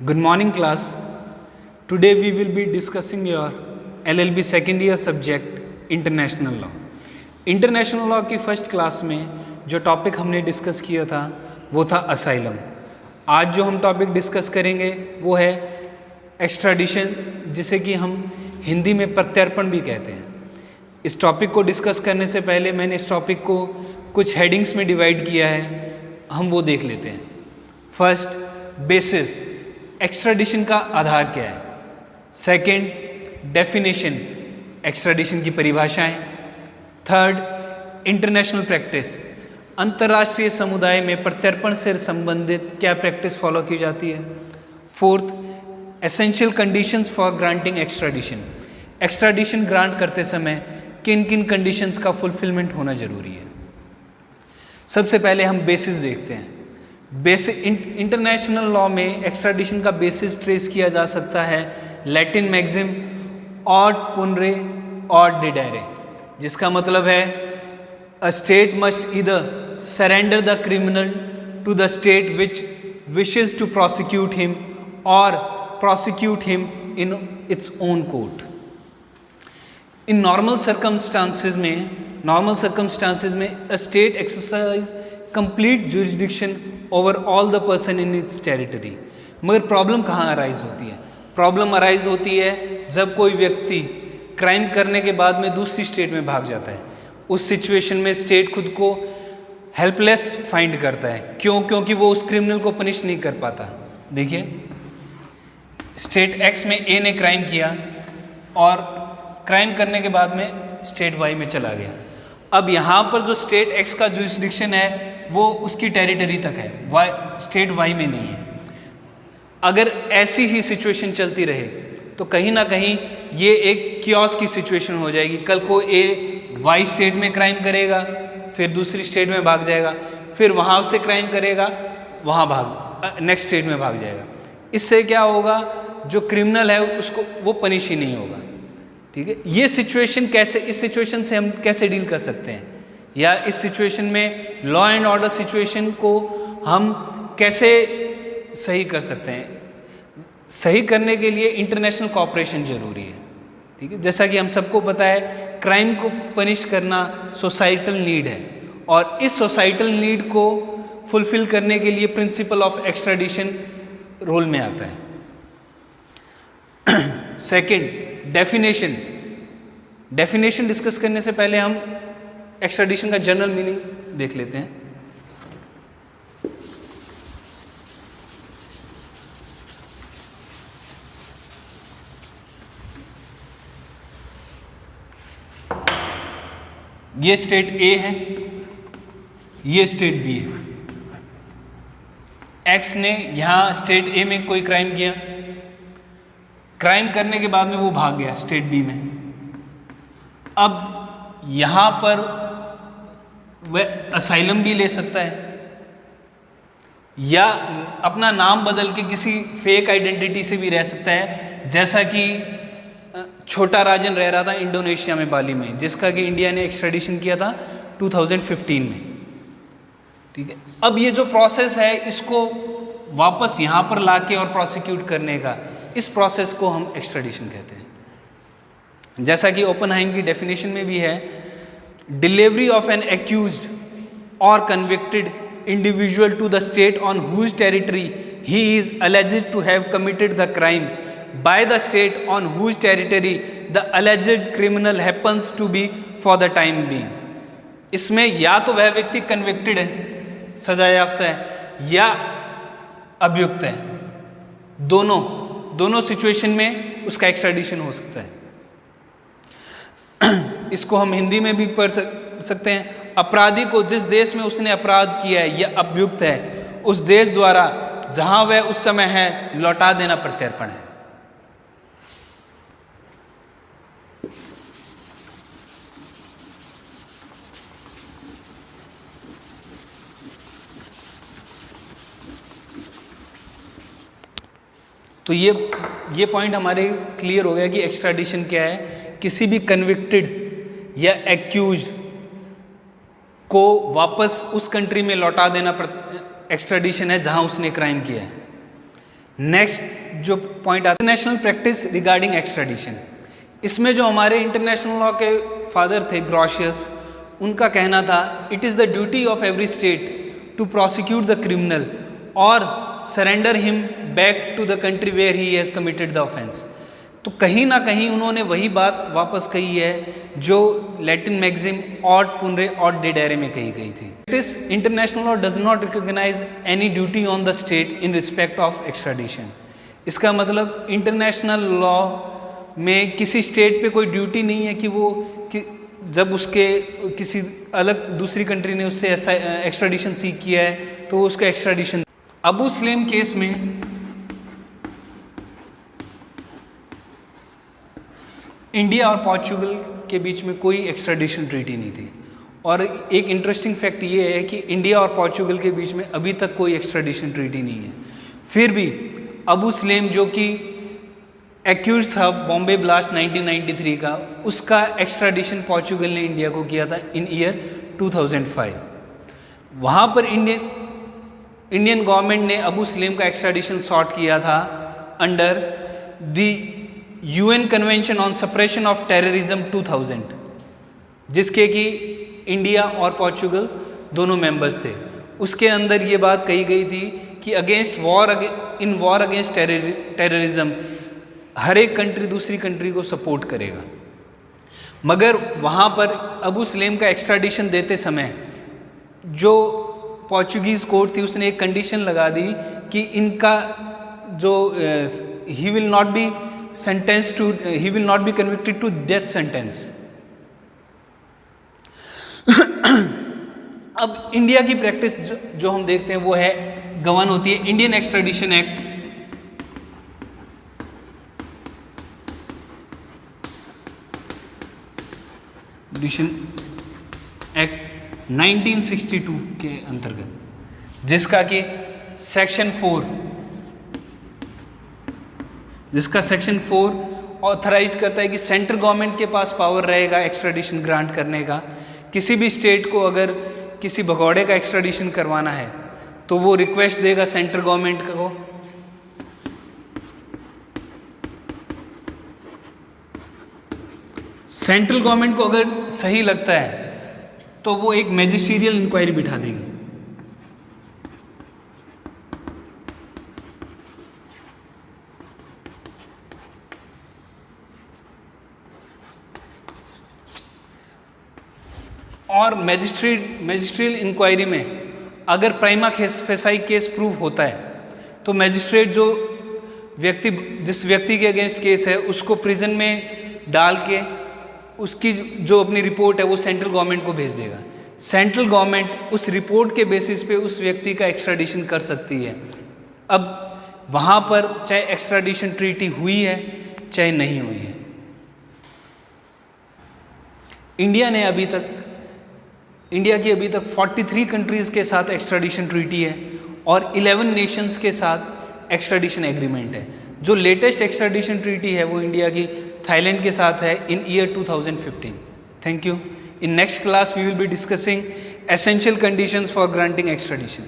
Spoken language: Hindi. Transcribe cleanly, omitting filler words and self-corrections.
Good morning class. Today we will be discussing your LLB second year subject international law. International law की फर्स्ट क्लास में जो टॉपिक हमने डिस्कस किया था वो था असाइलम। आज जो हम टॉपिक डिस्कस करेंगे वो है एक्स्ट्राडिशन, जिसे कि हम हिंदी में प्रत्यर्पण भी कहते हैं। इस टॉपिक को डिस्कस करने से पहले मैंने इस टॉपिक को कुछ हेडिंग्स में डिवाइड किया है, हम वो देख लेते हैं। फर्स्ट, बेसिस, एक्स्ट्राडिशन का आधार क्या है। सेकंड, डेफिनेशन, एक्स्ट्राडिशन की परिभाषाएं। थर्ड, इंटरनेशनल प्रैक्टिस, अंतर्राष्ट्रीय समुदाय में प्रत्यर्पण से संबंधित क्या प्रैक्टिस फॉलो की जाती है। Fourth, essential conditions for granting extradition, extradition grant करते समय किन किन कंडीशंस का फुलफिलमेंट होना जरूरी है। सबसे पहले हम बेसिस देखते हैं। इंटरनेशनल लॉ में एक्स्ट्राडिशन का बेसिस ट्रेस किया जा सकता है लैटिन मैक्सिम ऑड पुनरे ऑड डिडेरे, जिसका मतलब है a state must either surrender the criminal to the state which wishes to prosecute him और prosecute him in its own court. In normal circumstances में a state exercise complete jurisdiction over all the person in its territory. मगर प्रॉब्लम कहाँ अराइज होती है? प्रॉब्लम अराइज होती है जब कोई व्यक्ति क्राइम करने के बाद में दूसरी स्टेट में भाग जाता है। उस सिचुएशन में स्टेट खुद को हेल्पलेस फाइंड करता है। क्यों? क्योंकि वो उस क्रिमिनल को पनिश नहीं कर पाता। देखिए, स्टेट एक्स में ए ने क्राइम किया और क्राइम करने के बाद में स्टेट वाई में चला गया। अब यहाँ पर जो स्टेट एक्स का जुरिस्डिक्शन है वो उसकी टेरिटरी तक है, स्टेट वाई में नहीं है। अगर ऐसी ही सिचुएशन चलती रहे तो कहीं ना कहीं ये एक कियोस की सिचुएशन हो जाएगी। कल को ए वाई स्टेट में क्राइम करेगा, फिर दूसरी स्टेट में भाग जाएगा, फिर वहाँ से क्राइम करेगा, वहाँ नेक्स्ट स्टेट में भाग जाएगा। इससे क्या होगा, जो क्रिमिनल है उसको वो पनिश ही नहीं होगा। ठीक है, ये सिचुएशन कैसे, इस सिचुएशन से हम कैसे डील कर सकते हैं, या इस सिचुएशन में लॉ एंड ऑर्डर सिचुएशन को हम कैसे सही कर सकते हैं। सही करने के लिए इंटरनेशनल कोऑपरेशन जरूरी है। ठीक है, जैसा कि हम सबको पता है क्राइम को पनिश करना सोसाइटल नीड है, और इस सोसाइटल नीड को फुलफिल करने के लिए प्रिंसिपल ऑफ एक्स्ट्राडिशन रोल में आता है। Second, definition. डेफिनेशन डिस्कस करने से पहले हम एक्स्ट्राडिशन का जनरल मीनिंग देख लेते हैं। ये स्टेट ए है, ये स्टेट बी है। एक्स ने यहां स्टेट ए में कोई क्राइम किया, क्राइम करने के बाद में वो भाग गया स्टेट बी में। अब यहां पर वह असाइलम भी ले सकता है, या अपना नाम बदल के किसी फेक आइडेंटिटी से भी रह सकता है, जैसा कि छोटा राजन रह रहा था इंडोनेशिया में, बाली में, जिसका कि इंडिया ने एक्स्ट्राडिशन किया था 2015 में। ठीक है, अब ये जो प्रोसेस है इसको वापस यहाँ पर लाके और प्रोसिक्यूट करने का, इस प्रोसेस को हम एक्स्ट्राडिशन कहते हैं। जैसा कि ओपनहाइम की डेफिनेशन में भी है, डिलीवरी ऑफ एन एक्यूज्ड और convicted individual to the state on whose territory he is alleged to have committed the crime by the state on whose territory the alleged criminal happens to be for the time being. इसमें या तो वह व्यक्ति कन्विक्टेड है, सजा याफ्ता है, या अभियुक्त है। दोनों सिचुएशन में उसका एक्स्ट्राडिशन हो सकता है। इसको हम हिंदी में भी पढ़ सकते हैं। अपराधी को जिस देश में उसने अपराध किया है या अभियुक्त है, उस देश द्वारा जहां वह उस समय है लौटा देना प्रत्यर्पण है। तो ये पॉइंट हमारे क्लियर हो गया कि एक्स्ट्राडिशन क्या है। किसी भी कन्विक्टेड या एक्यूज को वापस उस कंट्री में लौटा देना एक्स्ट्राडिशन है जहां उसने क्राइम किया है। नेक्स्ट जो पॉइंट आता है इंटरनेशनल प्रैक्टिस रिगार्डिंग एक्स्ट्राडिशन। इसमें जो हमारे इंटरनेशनल लॉ के फादर थे ग्रॉशियस, उनका कहना था it is the duty of every state to prosecute the criminal और surrender him back to the country where he has committed the offence. तो कहीं ना कहीं उन्होंने वही बात वापस कही है जो लैटिन मैक्सिम ऑड पुनरे ऑड डिडेरे में कही गई थी। It is international law does not recognise any duty on the state in respect of extradition. इसका मतलब इंटरनेशनल लॉ में किसी स्टेट पे कोई ड्यूटी नहीं है कि जब उसके किसी अलग दूसरी कंट्री ने उससे एक्स्ट्राडिशन सीख किया है तो वो उसका एक्स्ट्राडिशन। अबू सलेम केस में इंडिया और पोर्चुगल के बीच में कोई एक्स्ट्राडिशन ट्रीटी नहीं थी। और एक इंटरेस्टिंग फैक्ट ये है कि इंडिया और पोर्चुगल के बीच में अभी तक कोई एक्स्ट्राडिशन ट्रीटी नहीं है। फिर भी अबू सलेम जो कि एक्यूज था बॉम्बे ब्लास्ट 1993 का, उसका एक्स्ट्राडिशन पोर्चुगल ने इंडिया को किया था इन ईयर 2005। वहाँ पर इंडियन गवर्नमेंट ने अबू सलेम का एक्स्ट्राडिशन सॉर्ट किया था under the UN convention on suppression of terrorism 2000, जिसके कि इंडिया और पोर्चुगल दोनों मेंबर्स थे। उसके अंदर ये बात कही गई थी कि इन वॉर अगेंस्ट टेररिज्म हर एक कंट्री दूसरी कंट्री को सपोर्ट करेगा। मगर वहाँ पर अबू सलेम का एक्स्ट्राडिशन देते समय जो पोर्चुगीज़ कोर्ट थी उसने एक कंडीशन लगा दी कि इनका जो he will not be convicted to death sentence. अब इंडिया की प्रैक्टिस जो हम देखते हैं वो है गवर्न होती है इंडियन एक्स्ट्राडिशन एक्ट एक्ट 1962 के अंतर्गत, जिसका सेक्शन 4 ऑथराइज करता है कि सेंट्रल गवर्नमेंट के पास पावर रहेगा एक्स्ट्राडिशन ग्रांट करने का। किसी भी स्टेट को अगर किसी भगौड़े का एक्स्ट्राडिशन करवाना है तो वो रिक्वेस्ट देगा सेंट्रल गवर्नमेंट को। सेंट्रल गवर्नमेंट को अगर सही लगता है तो वो एक मैजिस्ट्रियल इंक्वायरी बिठा देगी। और मैजिस्ट्रियल इंक्वायरी में अगर प्राइमा फेसाई केस प्रूव होता है तो मैजिस्ट्रेट जिस व्यक्ति के अगेंस्ट केस है उसको प्रिजन में डाल के उसकी जो अपनी रिपोर्ट है वो सेंट्रल गवर्नमेंट को भेज देगा। सेंट्रल गवर्नमेंट उस रिपोर्ट के बेसिस पे उस व्यक्ति का एक्स्ट्राडिशन कर सकती है। अब वहाँ पर चाहे एक्स्ट्राडिशन ट्रीटी हुई है चाहे नहीं हुई है। इंडिया की अभी तक 43 कंट्रीज़ के साथ एक्स्ट्राडिशन ट्रीटी है और 11 नेशंस के साथ एक्स्ट्राडिशन एग्रीमेंट है। जो लेटेस्ट एक्स्ट्राडिशन ट्रीटी है वो इंडिया की थाईलैंड के साथ है in year 2015। Thank you. In next class we will be discussing essential conditions for granting extradition.